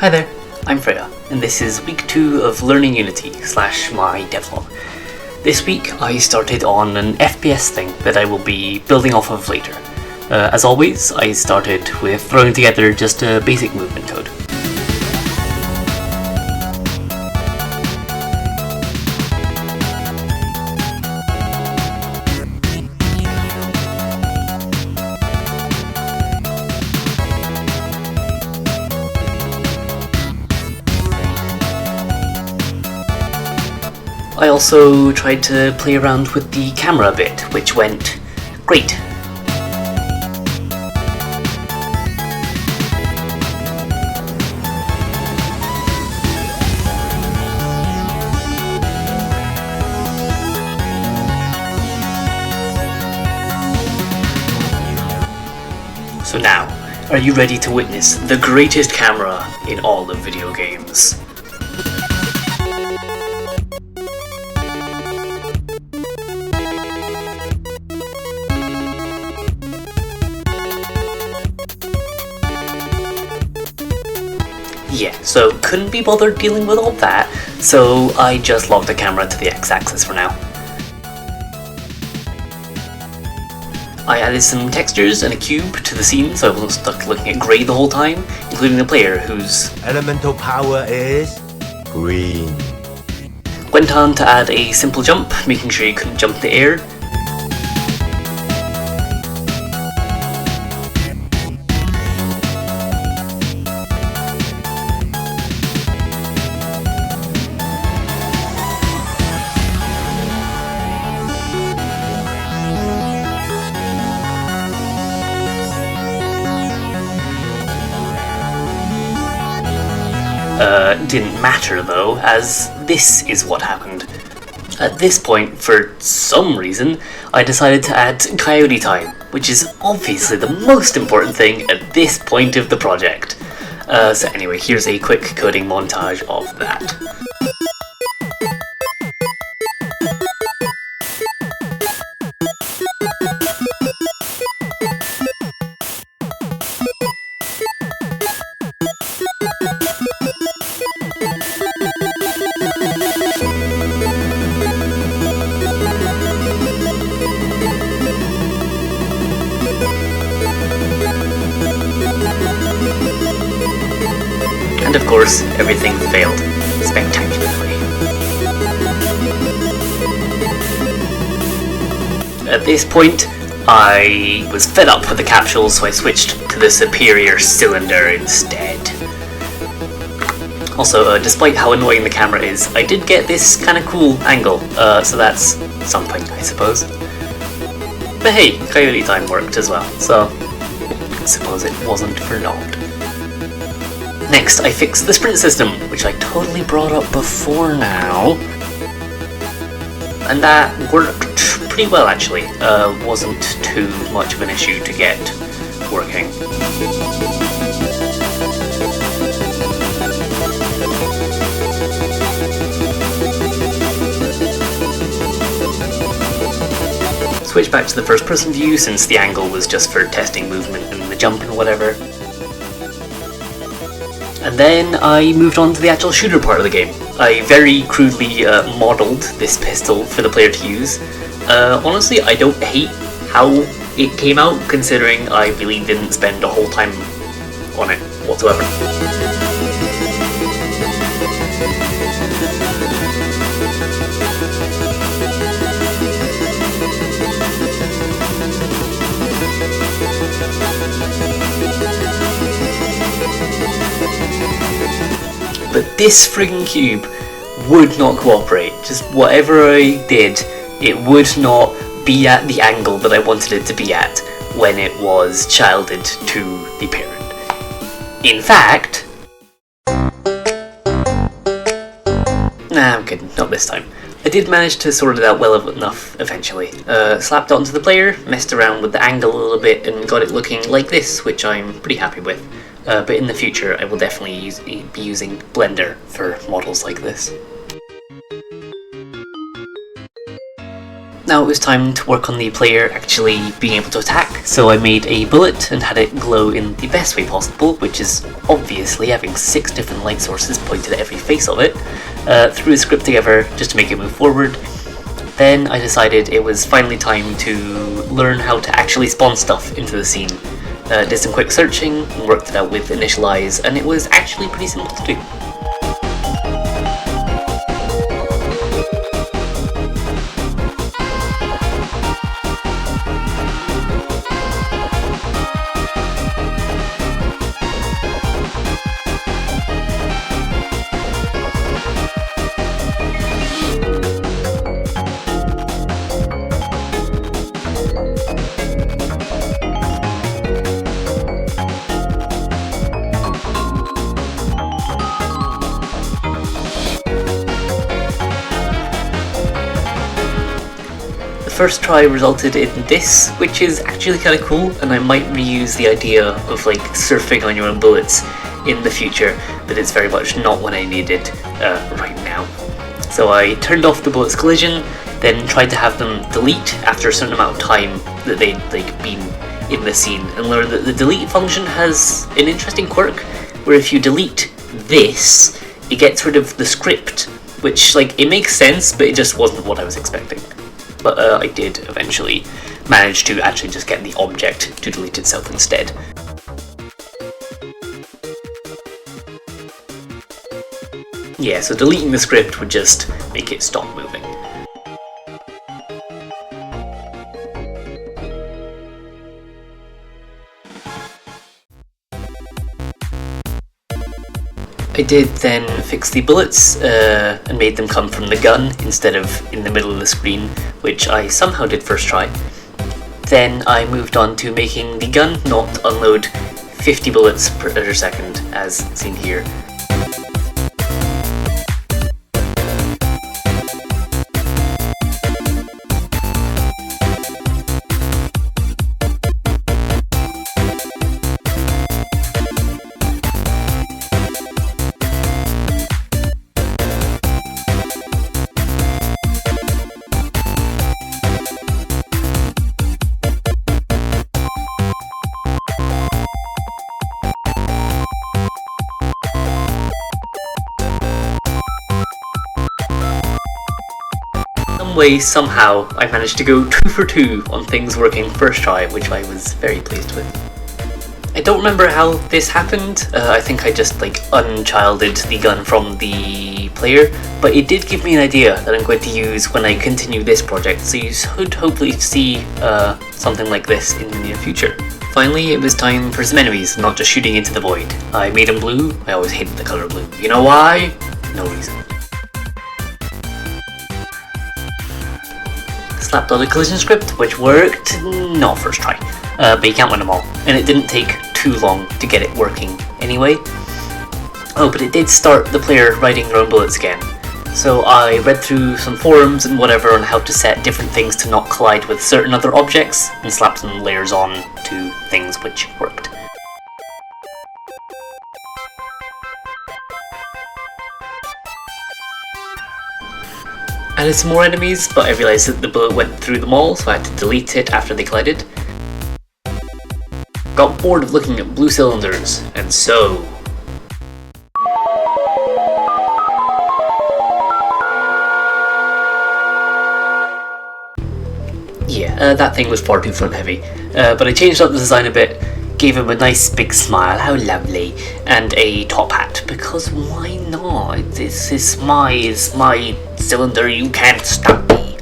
Hi there, I'm Faire, and this is week 2 of learning Unity / my devlog. This week I started on an FPS thing that I will be building off of later. As always, I started with throwing together just a basic movement code. I also tried to play around with the camera a bit, which went great. So now, are you ready to witness the greatest camera in all of video games? Yeah, so couldn't be bothered dealing with all that, so I just logged the camera to the x-axis for now. I added some textures and a cube to the scene so I wasn't stuck looking at grey the whole time, including the player whose elemental power is green. Went on to add a simple jump, making sure you couldn't jump in the air. Didn't matter though, as this is what happened. At this point, for some reason, I decided to add coyote time, which is obviously the most important thing at this point of the project. So anyway, here's a quick coding montage of that. And of course, everything failed spectacularly. At this point, I was fed up with the capsules, so I switched to the superior cylinder instead. Also, despite how annoying the camera is, I did get this kind of cool angle, so that's something, I suppose. But hey, coyote time worked as well, so I suppose it wasn't for naught. Next, I fixed the sprint system, which I totally brought up before now. And that worked pretty well actually. Wasn't too much of an issue to get working. Switch back to the first person view since the angle was just for testing movement and the jump and whatever. And then I moved on to the actual shooter part of the game. I very crudely modelled this pistol for the player to use. Honestly, I don't hate how it came out, considering I really didn't spend a whole time on it whatsoever. But this friggin' cube would not cooperate. Just whatever I did, it would not be at the angle that I wanted it to be at when it was childed to the parent. In fact... Nah, I'm kidding, not this time. I did manage to sort it out well enough eventually. Slapped it onto the player, messed around with the angle a little bit, and got it looking like this, which I'm pretty happy with. But in the future, I will definitely be using Blender for models like this. Now it was time to work on the player actually being able to attack, so I made a bullet and had it glow in the best way possible, which is obviously having 6 different light sources pointed at every face of it. Threw a script together just to make it move forward. Then I decided it was finally time to learn how to actually spawn stuff into the scene. Did some quick searching, and worked it out with initialize, and it was actually pretty simple to do. First try resulted in this, which is actually kind of cool, and I might reuse the idea of like surfing on your own bullets in the future, but it's very much not what I needed right now. So I turned off the bullets collision, then tried to have them delete after a certain amount of time that they'd like been in the scene, and learned that the delete function has an interesting quirk where if you delete this, it gets rid of the script, which like it makes sense, but it just wasn't what I was expecting. But I did eventually manage to actually just get the object to delete itself instead. Yeah, so deleting the script would just make it stop moving. I did then fix the bullets and made them come from the gun instead of in the middle of the screen, which I somehow did first try. Then I moved on to making the gun not unload 50 bullets per second as seen here. Way somehow I managed to go 2 for 2 on things working first try, which I was very pleased with. I don't remember how this happened. I think I just like unchilded the gun from the player, but it did give me an idea that I'm going to use when I continue this project, so you should hopefully see something like this in the near future. Finally, it was time for some enemies, not just shooting into the void. I made them blue. I always hated the color blue. You know why? No reason. Slapped on a collision script, which worked, not first try, but you can't win them all, and it didn't take too long to get it working anyway. Oh, but it did start the player writing their own bullets again, so I read through some forums and whatever on how to set different things to not collide with certain other objects, and slapped some layers on to things which worked. Added some more enemies, but I realised that the bullet went through them all, so I had to delete it after they collided. Got bored of looking at blue cylinders, and so... yeah, that thing was far too front heavy, but I changed up the design a bit, gave him a nice big smile, how lovely, and a top hat, because why not? This is my cylinder, you can't stop me.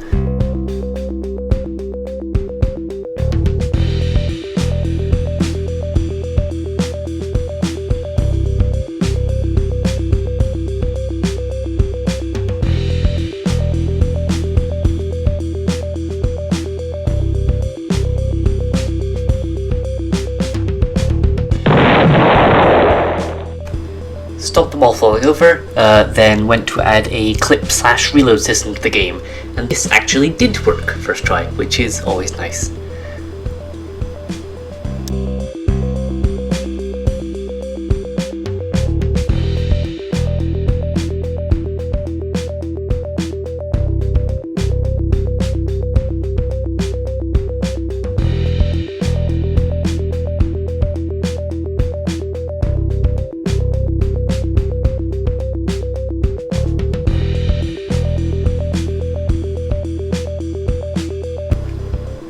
Stopped them all falling over, then went to add a clip/reload system to the game, and this actually did work first try, which is always nice.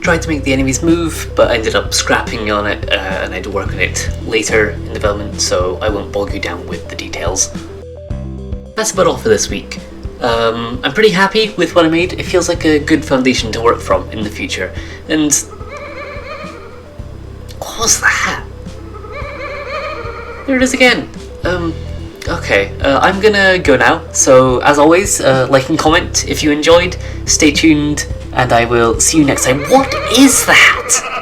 tried to make the enemies move, but I ended up scrapping on it and I had to work on it later in development, so I won't bog you down with the details. That's about all for this week. I'm pretty happy with what I made. It feels like a good foundation to work from in the future. And what was that? There it is again. Okay, I'm gonna go now. So as always, like and comment if you enjoyed. Stay tuned, and I will see you next time. What is that?